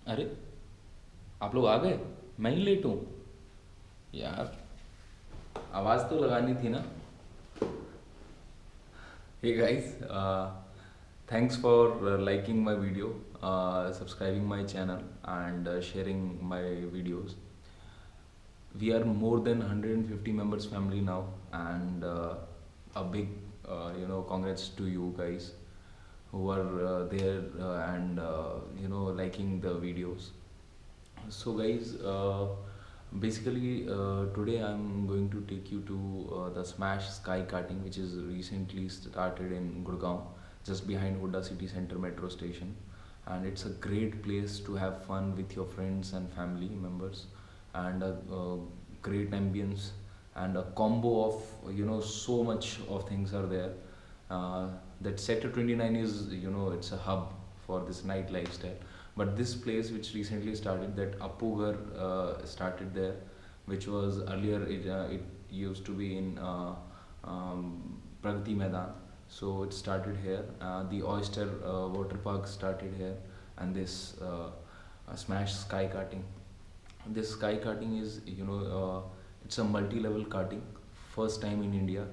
अरे आप लोग आ गए? मैं ही लेट हूँ यार, आवाज़ तो लगानी थी ना। Hey guys, thanks for liking my video, subscribing my channel and sharing my videos. We are more than 150 members family now, and a big congrats to you guys who are there and liking the videos. So guys, basically today I'm going to take you to the Smash Sky Karting, which is recently started in Gurgaon, just behind Huda City Center metro station. And it's a great place to have fun with your friends and family members, and a great ambience and a combo of so much of things are there. That Sector 29 is, it's a hub for this night lifestyle. But this place which recently started, that Apugar started there, which was earlier it used to be in Pragati Maidan. So it started here. The Oyster Water Park started here, and this Smash Sky Karting. This sky karting is, it's a multi-level karting, first time in India.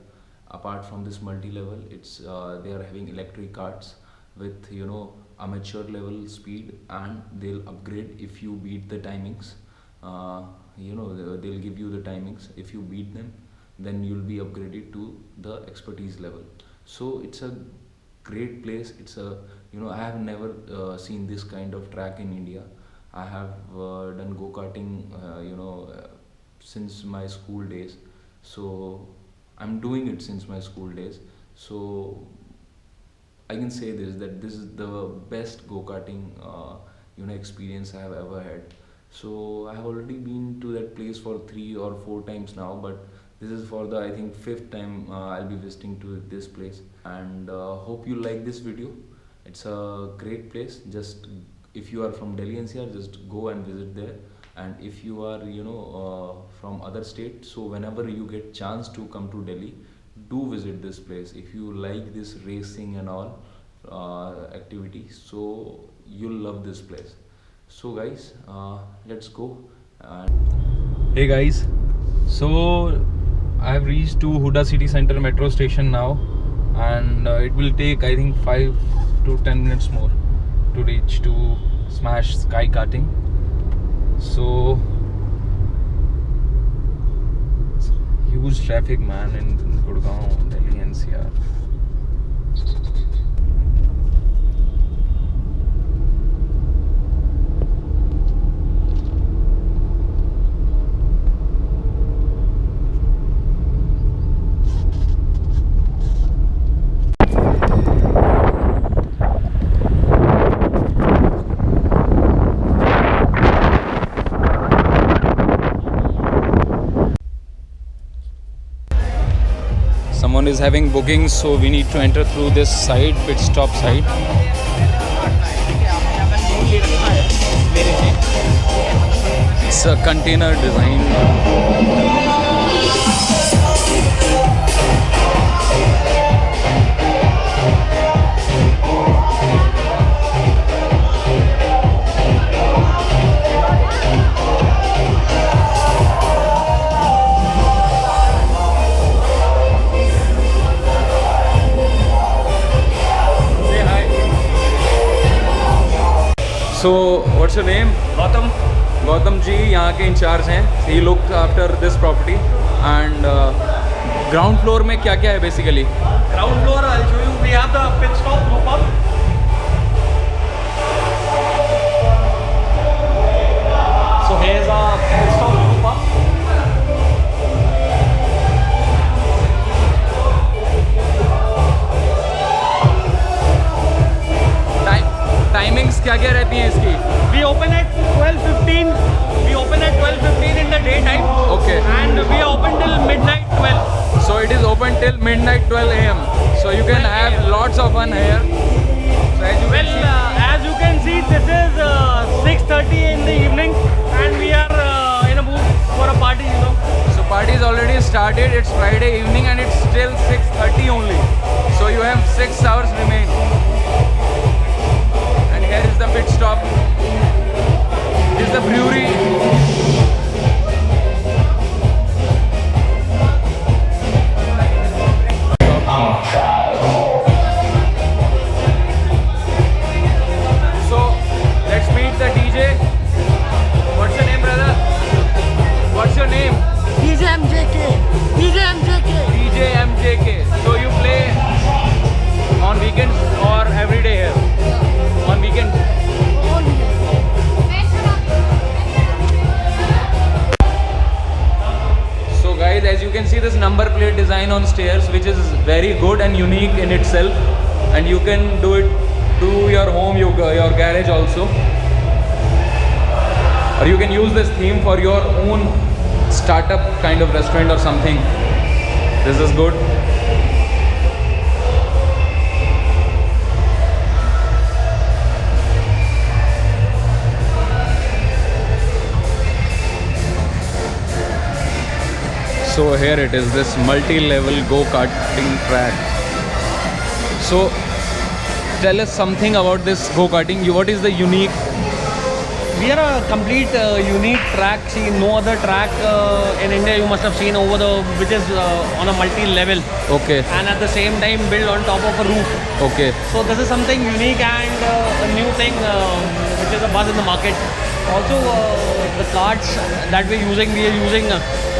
Apart from this multi-level, it's they are having electric karts with amateur level speed, and they'll upgrade if you beat the timings. They'll give you the timings. If you beat them, then you'll be upgraded to the expertise level. So it's a great place. It's a, I have never seen this kind of track in India. I have done go-karting since my school days, so I'm doing it since my school days. So I can say this, that this is the best go-karting experience I have ever had. So I have already been to that place for 3 or 4 times now, but this is for the, I think, 5th time I'll be visiting to this place. And hope you like this video. It's a great place. Just if you are from Delhi NCR, just go and visit there. And if you are from other state, so whenever you get chance to come to Delhi, do visit this place. If you like this racing and all activity, so you'll love this place. So guys, let's go. Hey guys, so I have reached to Huda City Center metro station now, and it will take, I think, 5 to 10 minutes more to reach to Smash Sky Karting. So huge traffic, man, in Gurgaon, Delhi NCR. Someone is having bookings, so we need to enter through this side, pit stop side. It's a container design. So, what's your name? Gautam. Gautam ji यहाँ के in charge हैं. He looked after this property. And ground floor में क्या क्या है basically? Ground floor, I'll show you. We have the pit stop group up. So here's a pit stop group up. Timings क्या क्या रहती हैं इसकी? We open at 12:15. We open at 12:15 in the daytime. Okay. And we are open till midnight 12. So it is open till midnight 12 a.m. So you can have lots of fun here. So as you can see, this is 6:30 in the evening, and we are in a mood for a party, So party is already started. It's Friday evening and it's still 6:30 only. So you have 6 hours remain. And here is the pit stop. So let's meet the DJ. What's your name, brother? What's your name? DJ MJK. DJ MJK. DJ MJK. So you play on weekends or every day here? On weekends? So guys, as you can see this number plate design on stairs, which is very good and unique in itself, and you can do it to your home, your garage also, or you can use this theme for your own startup kind of restaurant or something. This is good. So here it is, this multi-level go-karting track. So tell us something about this go-karting. What is the unique? We are a complete unique track. See, no other track in India you must have seen which is on a multi-level. Okay. And at the same time built on top of a roof. Okay. So this is something unique and a new thing which is a buzz in the market. Also the carts that we are using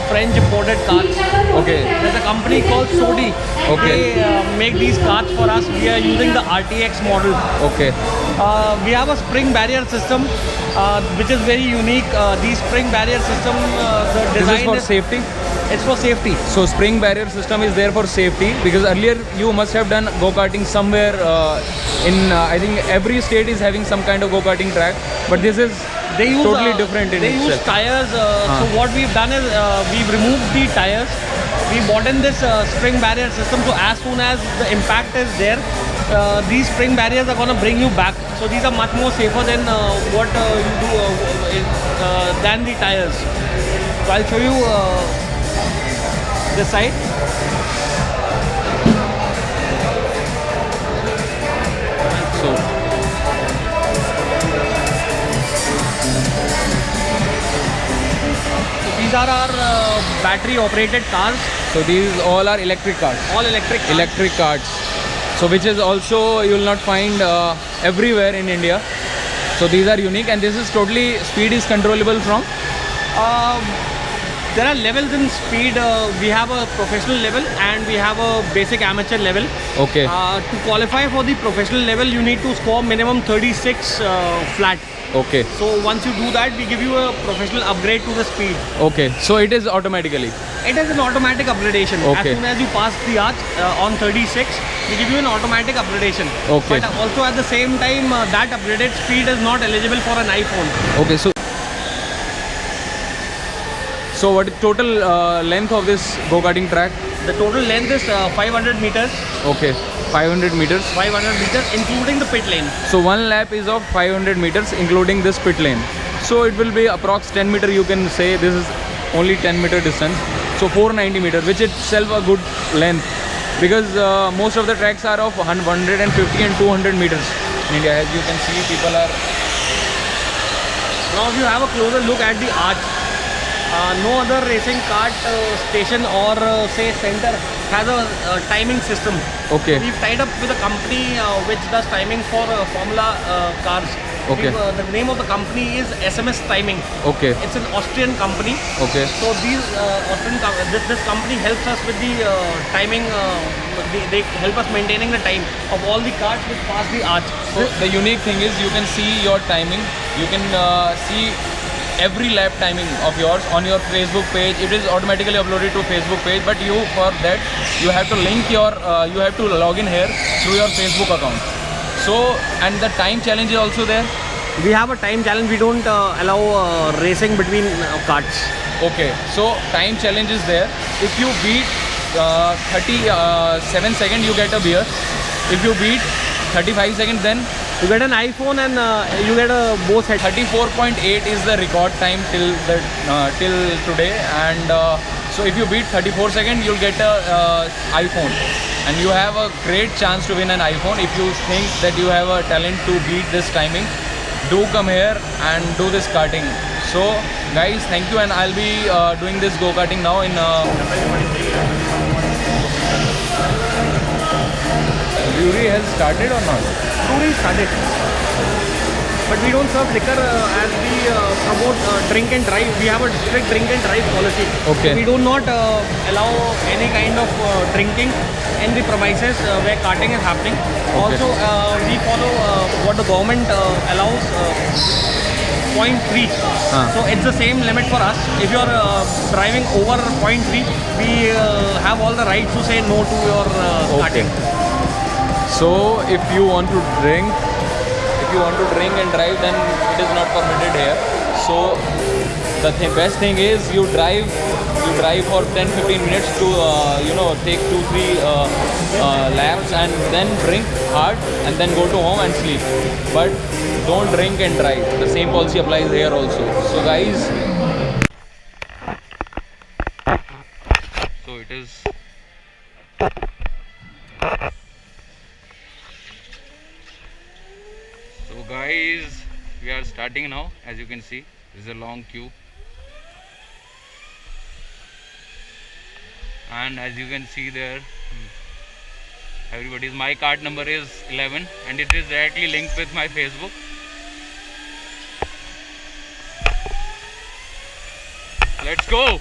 French imported carts. Okay. There's a company called Sodi. Okay. They make these carts for us. We are using the RTX model. Okay. We have a spring barrier system which is very unique. The spring barrier system, the design This is for safety? It's for safety. So spring barrier system is there for safety, because earlier you must have done go-karting somewhere in I think every state is having some kind of go-karting track, but this is totally different in They itself. use tires. So what we've done is we've removed the tires. We bought in this spring barrier system. So as soon as the impact is there, these spring barriers are going to bring you back. So these are much more safer than what you do than the tires. So I'll show you this side. So These are our battery operated cars. so these all are electric cars. All electric cars. Electric cars. So which is also you will not find everywhere in India. So these are unique, and this is totally speed is controllable from. There are levels in speed. We have a professional level and we have a basic amateur level. Okay. To qualify for the professional level, you need to score minimum 36 flat. Okay. So once you do that, we give you a professional upgrade to the speed. Okay. So it is automatically. It is an automatic upgradation. Okay. As soon as you pass the arch on 36, we give you an automatic upgradation. Okay. But also at the same time, that upgraded speed is not eligible for an iPhone. Okay. So what is total length of this go-karting track? The total length is 500 meters. Okay. 500 meters. 500 meters, including the pit lane. So one lap is of 500 meters, including this pit lane. So it will be approx 10 meter. You can say this is only 10 meter distance. So 490 meters, which itself a good length, because most of the tracks are of 150 and 200 meters in India. As you can see, people are. Now if you have a closer look at the arch, no other racing kart station or say center has a timing system. Okay. We've tied up with a company which does timing for Formula cars. Okay. The name of the company is SMS Timing. Okay. It's an Austrian company. Okay. So these this company helps us with the timing. They help us maintaining the time of all the cars which pass the arch. So the unique thing is you can see your timing. You can see every lap timing of yours on your Facebook page. It is automatically uploaded to Facebook page, but you for that you have to link your you have to log in here through your Facebook account. So and the time challenge is also there. We have a time challenge. We don't allow racing between carts. Okay, so time challenge is there. If you beat 37 seconds, you get a beer. If you beat 35 seconds, then you get an iPhone and you get a Bose head. 34.8 is the record time till today, and so if you beat 34 seconds, you'll get a iPhone, and you have a great chance to win an iPhone. If you think that you have a talent to beat this timing, do come here and do this karting. So guys, thank you, and I'll be doing this go-karting now in brewery has started or not? Brewery started. But we don't serve liquor as we promote drink and drive. We have a strict drink and drive policy. Okay. We do not allow any kind of drinking in the premises where karting is happening. Also, we follow what the government allows, 0.3. So it's the same limit for us. If you're driving over 0.3, we have all the rights to say no to your karting. So if you want to drink, and drive, then it is not permitted here. So the best thing is you drive for 10-15 minutes to take 2-3 laps and then drink hard and then go to home and sleep. But don't drink and drive. The same policy applies here also. So guys, so it is. So guys, we are starting now. As you can see, there is a long queue, and as you can see there, my card number is 11 and it is directly linked with my Facebook. Let's go.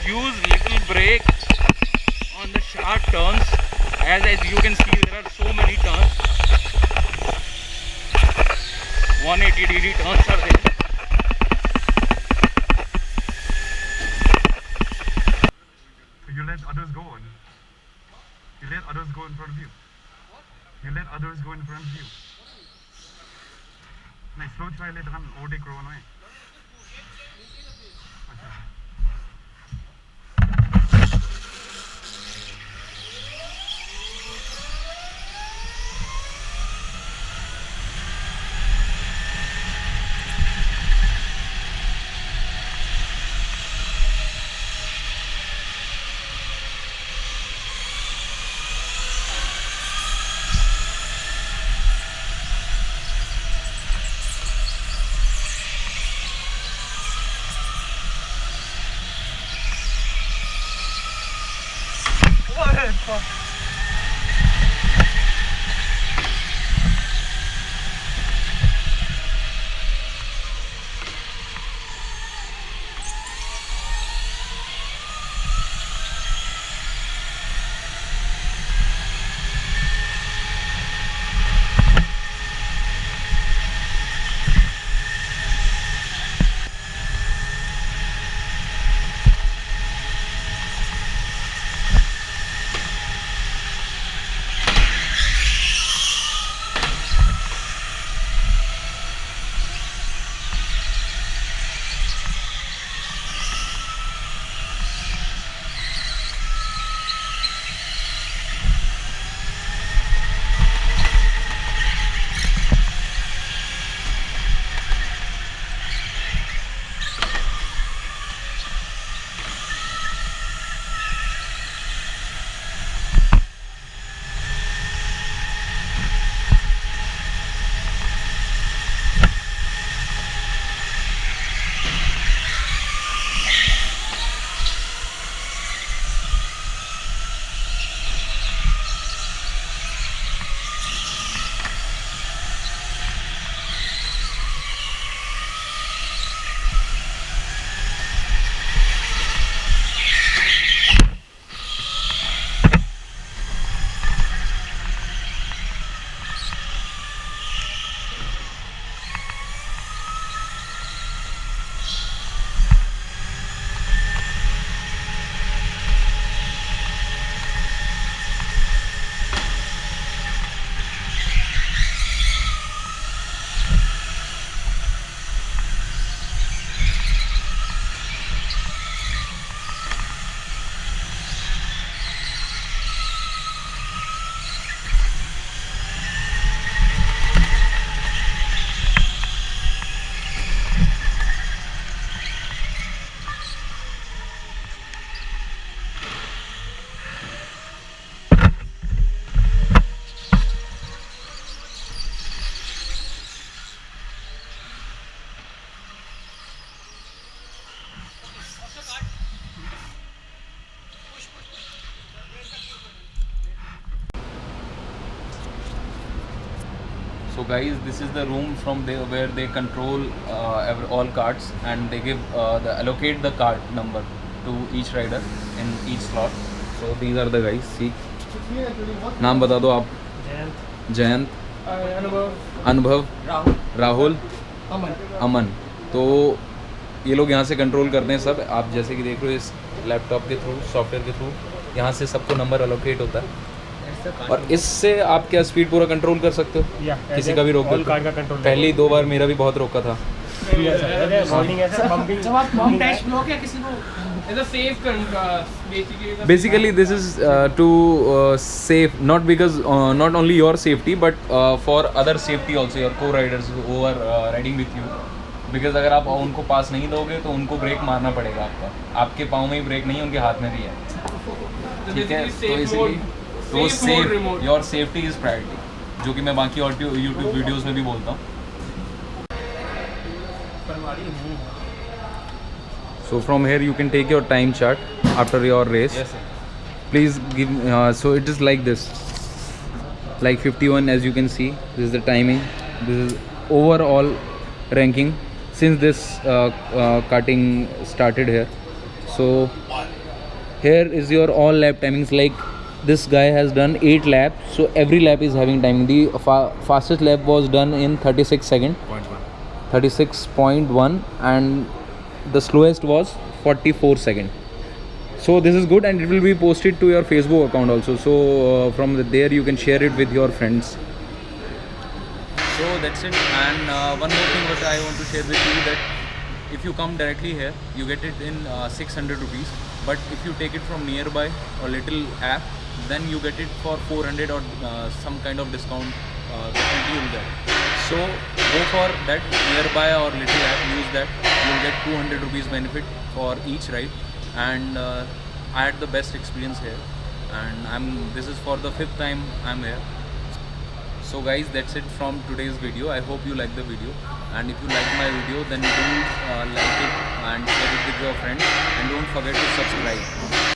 Use little brake on the sharp turns. As you can see, there are so many turns. 180-degree turns are there. You let others go on. You let others go in front of you. You let others go in front of you. Like slow try let run overtake Rowan away. So guys, this is the room from there where they control all carts, and they give allocate the cart number to each rider in each slot. So these are the guys. See, नाम बता दो आप. जयंत, अनुभव, राहुल, अमन. तो ये लोग यहाँ से कंट्रोल करते हैं सब. आप जैसे कि देख रहे हो इस लैपटॉप के थ्रू, सॉफ्टवेयर के थ्रू यहाँ से सबको नंबर अलोकेट होता है, और इससे आप क्या स्पीड पूरा कंट्रोल कर सकते हो. किसी का भी रोक दो. पहली 2 बार मेरा भी बहुत रोका था. Basically this is to save, not because not only your safety but for other safety also, your co-riders who are riding with you. Because अगर आप उनको पास नहीं दोगे तो उनको ब्रेक मारना पड़ेगा आपका. आपके पाँव में ही ब्रेक नहीं है, उनके हाथ में भी है. ठीक है, तो इसलिए तो safe, your safety is priority, जो कि मैं बाकी और यूट्यूब वीडियोज़ में भी बोलता हूँ. So from here you can take your time chart after your race. Yes, sir. Please give. So it is like this, like 51, as you can see. This is the timing. This is overall ranking since this karting started here. So here is your all lap timings. Like this guy has done 8 laps, so every lap is having timing. The fastest lap was done in 36 seconds. 36.1, and the slowest was 44 seconds. So this is good, and it will be posted to your Facebook account also. So from there you can share it with your friends. So that's it. And one more thing what I want to share with you, that if you come directly here, you get it in 600 rupees. But if you take it from nearby or little app, then you get it for 400 or some kind of discount. Definitely you'll get. So go for that nearby or little app, use that. You'll get 200 rupees benefit for each ride, and I had the best experience here, and this is for the 5th time I'm here. So guys, that's it from today's video. I hope you like the video, and if you like my video, then do like it and share it with your friends, and don't forget to subscribe.